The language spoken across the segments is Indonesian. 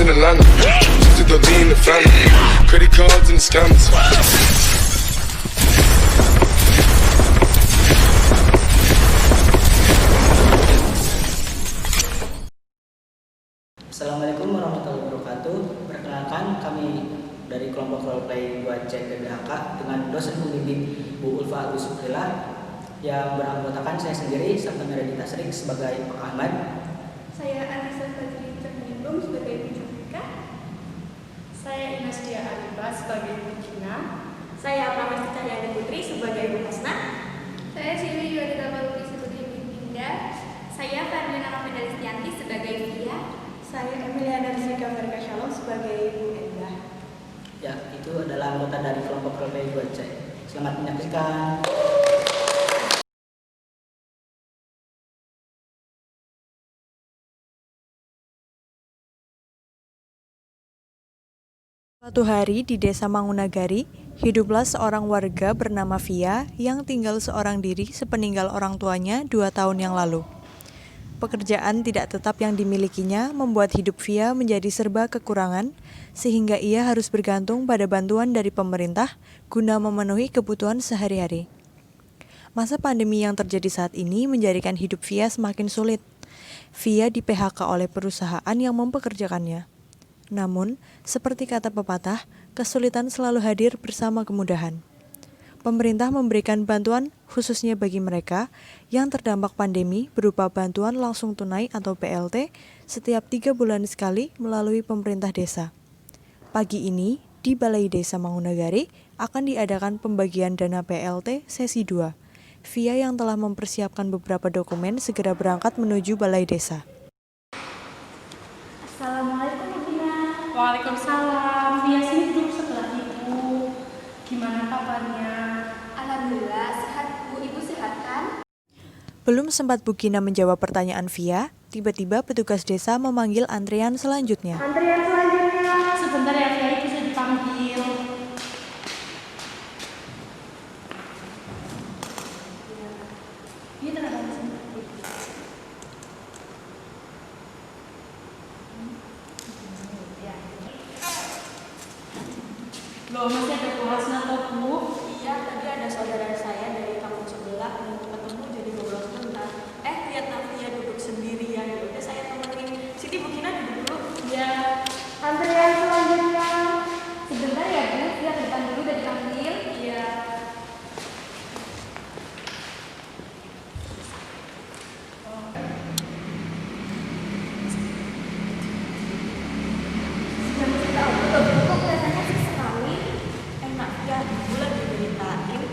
in Atlanta. Just to be in the family. Credit cards and the scammers. Assalamualaikum warahmatullahi wabarakatuh. Perkenalkan, kami dari kelompok roleplay 2C PBHK dengan dosen pembimbing Bu Ulfa Agus Suprila yang beranggotakan saya sendiri, Sabta Meredi Tasrik sebagai Pak Ahmad. Saya Anissa Fajri Cahyaningrum sebagai Bu Cantika. Saya Inastia Aliba sebagai Bu Gina. Saya Pramesti Cahyani Putri sebagai Bu Hasna. Saya Silvi Yuadita Maluki sebagai Bu Dinda. Saya Ferdinand Novendalistianti sebagai Via. Saya Emiliana Rizika Verka Shalom sebagai Bu Endah. Ya, itu adalah anggota dari kelompok roleplay 2C. Selamat menyaksikan. Suatu hari di desa Mangunagari, hiduplah seorang warga bernama Via yang tinggal seorang diri sepeninggal orang tuanya 2 tahun yang lalu. Pekerjaan tidak tetap yang dimilikinya membuat hidup Via menjadi serba kekurangan, sehingga ia harus bergantung pada bantuan dari pemerintah guna memenuhi kebutuhan sehari-hari. Masa pandemi yang terjadi saat ini menjadikan hidup Via semakin sulit. Via di-PHK oleh perusahaan yang mempekerjakannya. Namun, seperti kata pepatah, kesulitan selalu hadir bersama kemudahan. Pemerintah memberikan bantuan khususnya bagi mereka yang terdampak pandemi berupa bantuan langsung tunai atau BLT setiap 3 bulan sekali melalui pemerintah desa. Pagi ini, di Balai Desa Mangunagari akan diadakan pembagian dana BLT sesi 2. Via yang telah mempersiapkan beberapa dokumen segera berangkat menuju Balai Desa. Assalamualaikum Bu Gina. Waalaikumsalam. Via sini duduk sebelah Ibu. Gimana kabarnya? Alhamdulillah sehat Bu. Ibu sehat kan? Belum sempat Bu Gina menjawab pertanyaan Via, tiba-tiba petugas desa memanggil antrian selanjutnya. Antrian selanjutnya. Sebentar ya Via, itu saya dipanggil. Ini ternyata di sini. Loh, masih ada Bu Hasna atau Bu? Iya, tadi ada saudara saya dari kampung sebelah mau ketemu jadi ngobrol sebentar. Lihat Navia duduk sendirian. Ya udah saya temenin. Sini Bu Gina duduk dulu. Iya. Antrian selanjutnya. Sebentar ya Bu, lihat depan dulu udah dipanggil. Iya. Sudah mesti tahu betul kok kelihatannya sih sekali. Enak ya, bulan diberitain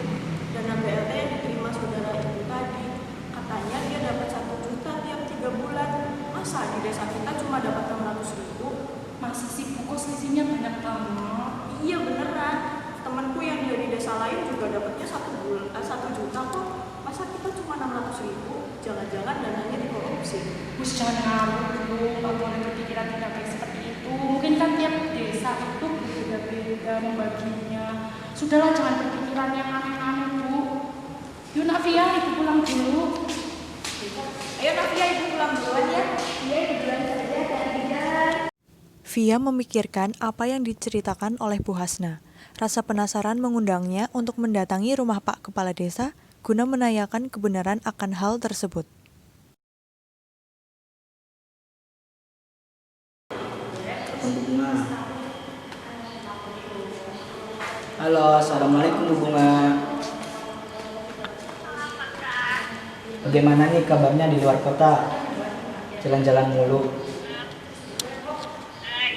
dana BLT yang diterima saudara ibu tadi. Katanya dia dapat 1 juta tiap 3 bulan. Masa di desa kita cuma dapat 600.000? Masa sih Bu, kok selisihnya banyak banget? Iya beneran. Temanku yang dari desa lain juga dapatnya 1 juta kok. Masa kita cuma 600.000? Jangan-jangan dananya dikorupsi. Bus jangan ngawur dulu, nggak boleh berpikiran tidak baik seperti itu. Mungkin kan tiap desa itu berbeda-beda membaginya. Sudahlah, jangan berpikiran yang aneh-aneh Bu. Yuk Navia, Ibu pulang dulu. Ayo Navia, ibu pulang duluan ya. Iya, Ibu duluan saja dan di jalan. Via memikirkan apa yang diceritakan oleh Bu Hasna. Rasa penasaran mengundangnya untuk mendatangi rumah Pak Kepala Desa guna menanyakan kebenaran akan hal tersebut. Bunga. Halo, assalamualaikum Bu Bunga. Bagaimana nih kabarnya di luar kota? Jalan-jalan mulu.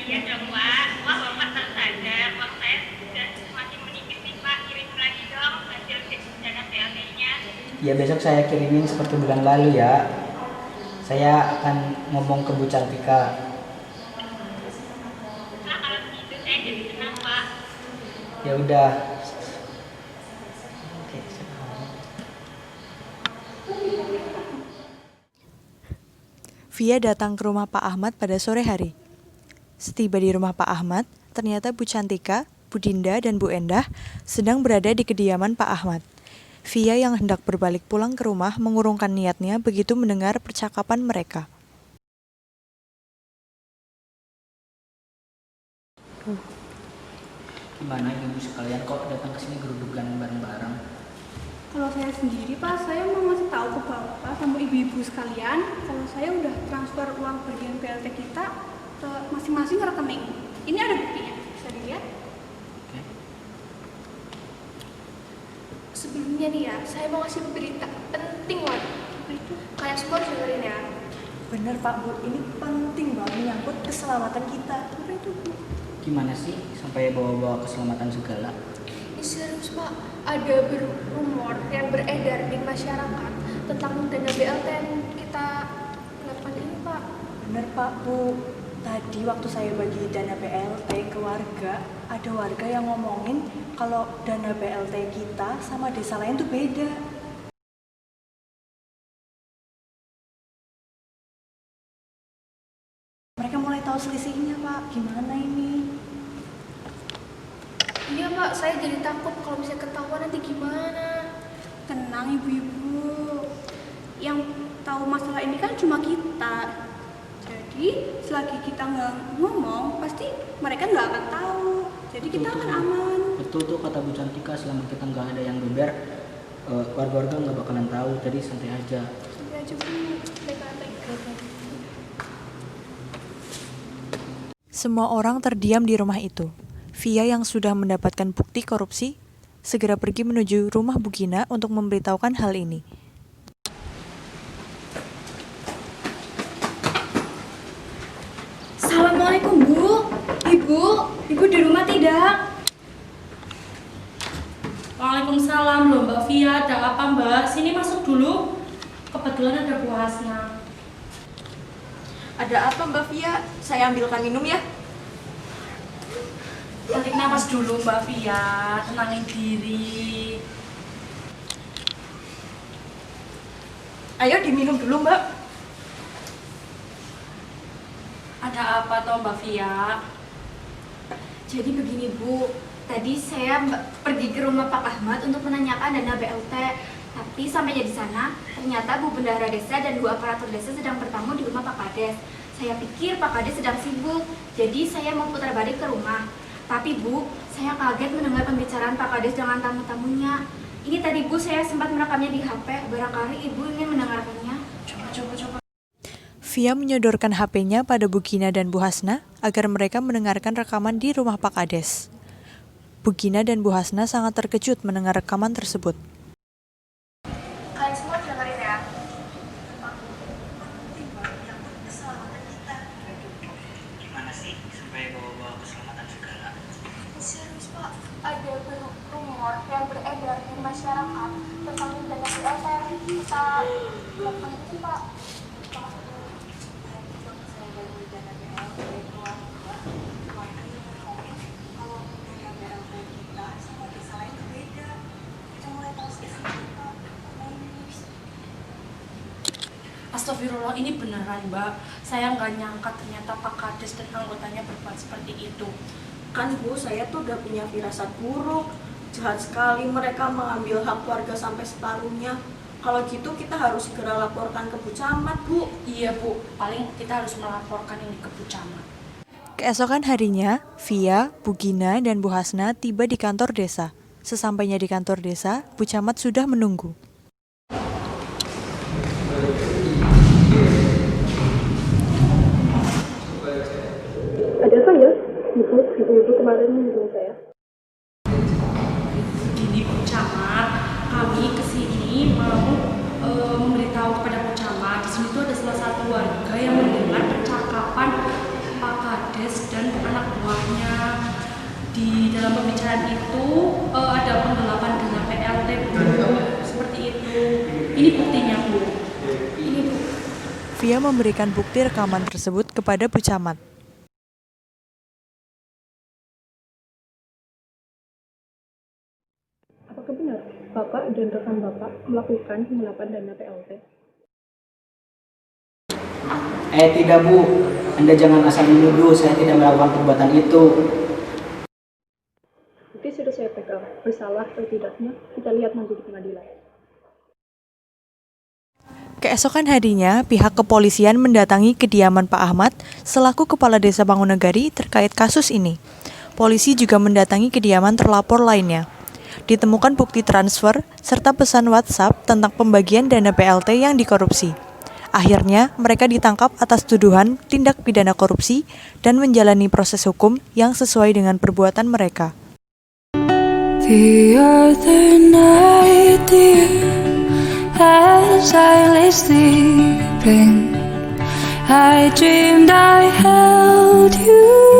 Iya dong Pak, wah Bapak tahu saja, uang saya sudah masih menipis nih Pak, kirim lagi dong hasil dana BLT-nya. Ya besok saya kirimin seperti bulan lalu ya. Saya akan ngomong ke Bu Cantika. Nah kalau begitu saya jadi senang Pak. Ya udah. Via datang ke rumah Pak Ahmad pada sore hari. Setiba di rumah Pak Ahmad, ternyata Bu Cantika, Bu Dinda, dan Bu Endah sedang berada di kediaman Pak Ahmad. Via yang hendak berbalik pulang ke rumah mengurungkan niatnya begitu mendengar percakapan mereka. Gimana ibu sekalian kok datang ke sini gerudukan bareng-bareng? Kalau saya sendiri Pak, saya mau ngasih tahu ke Bapak sama ibu-ibu sekalian kalau saya udah transfer uang bagian BLT kita ke masing-masing rekening. Ini ada buktinya, bisa dilihat. Oke. Sebelumnya nih ya, saya mau ngasih berita penting banget. Apa itu? Kalian semua harus dengerin ya. Bener Pak Bu, ini penting banget menyangkut keselamatan kita. Apa itu Bu? Gimana sih sampai bawa-bawa keselamatan segala? Ini serius Pak, ada rumor yang beredar di masyarakat tentang dana BLT yang kita lakukan ini Pak. Bener Pak Bu, tadi waktu saya bagi dana BLT ke warga, ada warga yang ngomongin kalau dana BLT kita sama desa lain tuh beda. Mereka mulai tahu selisihnya Pak, gimana ini? Iya Pak, saya jadi takut kalau misalnya ketahuan nanti gimana. Tenang ibu-ibu, yang tahu masalah ini kan cuma kita. Jadi selagi kita nggak ngomong, pasti mereka nggak akan tahu. Jadi kita akan aman. Betul tuh kata Bu Cantika, selama kita nggak ada yang beber, warga-warga nggak bakalan tahu. Jadi santai aja. Santai aja Bu, baik-baik. Semua orang terdiam di rumah itu. Via yang sudah mendapatkan bukti korupsi segera pergi menuju rumah Bu Gina untuk memberitahukan hal ini. Assalamualaikum Bu. Ibu di rumah tidak? Waalaikumsalam loh Mbak Via, ada apa Mbak? Sini masuk dulu. Kebetulan ada Bu Hasna. Ada apa Mbak Via? Saya ambilkan minum ya. Tarik nafas dulu Mbak Via, tenangin diri. Ayo diminum dulu Mbak. Ada apa toh Mbak Via? Jadi begini Bu, tadi saya pergi ke rumah Pak Ahmad untuk menanyakan dana BLT. Tapi sampainya di sana, ternyata Bu Bendahara Desa dan Bu Aparatur Desa sedang bertamu di rumah Pak Kades. Saya pikir Pak Kades sedang sibuk, jadi saya mau putar balik ke rumah. Tapi Bu, saya kaget mendengar pembicaraan Pak Kades dengan tamu-tamunya. Ini tadi Bu, saya sempat merekamnya di HP, barangkali Ibu ingin mendengarkannya. Coba. Via menyodorkan HP-nya pada Bu Gina dan Bu Hasna agar mereka mendengarkan rekaman di rumah Pak Kades. Bu Gina dan Bu Hasna sangat terkejut mendengar rekaman tersebut. Kalian semua dengerin ya. Gimana sih sampai bawa-bawa keselamatan segala? Serius Pak, ada rumor yang beredar di masyarakat tentang dana BLT yang kita lakukan itu Pak. Astagfirullah, ini beneran Mbak. Saya nggak nyangka ternyata Pak Kades dan anggotanya berbuat seperti itu. Kan Bu, saya tuh udah punya firasat buruk. Jahat sekali mereka mengambil hak warga sampai separuhnya. Kalau gitu kita harus segera laporkan ke Bu Camat Bu. Iya Bu, paling kita harus melaporkan ini ke Bu Camat. Keesokan harinya, Via, Bu Gina, dan Bu Hasna tiba di kantor desa. Sesampainya di kantor desa, Bu Camat sudah menunggu. Ada apa ya? Ibu kemarin menyuruh saya. Gini Bu Camat, kami kesini mau memberitahu kepada Bu Camat. Di sini tuh ada salah satu warga yang mendengar percakapan Pak Kades dan anak buahnya. Di dalam pembicaraan itu ada penggelapan dana PLT Bu. Seperti itu. Ini buktinya Bu. Ini Bu. Via memberikan bukti rekaman tersebut kepada Bu Camat. Apakah benar Bapak dan rekan Bapak melakukan penggelapan dana PLT? Tidak Bu, Anda jangan asal menuduh, saya tidak melakukan perbuatan itu. Bukti sudah saya pegang, bersalah atau tidaknya kita lihat nanti di pengadilan. Keesokan harinya, pihak kepolisian mendatangi kediaman Pak Ahmad selaku Kepala Desa Bangunagari terkait kasus ini. polisi juga mendatangi kediaman terlapor lainnya. Ditemukan bukti transfer serta pesan WhatsApp tentang pembagian dana BLT yang dikorupsi. Akhirnya, mereka ditangkap atas tuduhan tindak pidana korupsi dan menjalani proses hukum yang sesuai dengan perbuatan mereka. The other night, dear, as I lay sleeping, I dreamed I held you.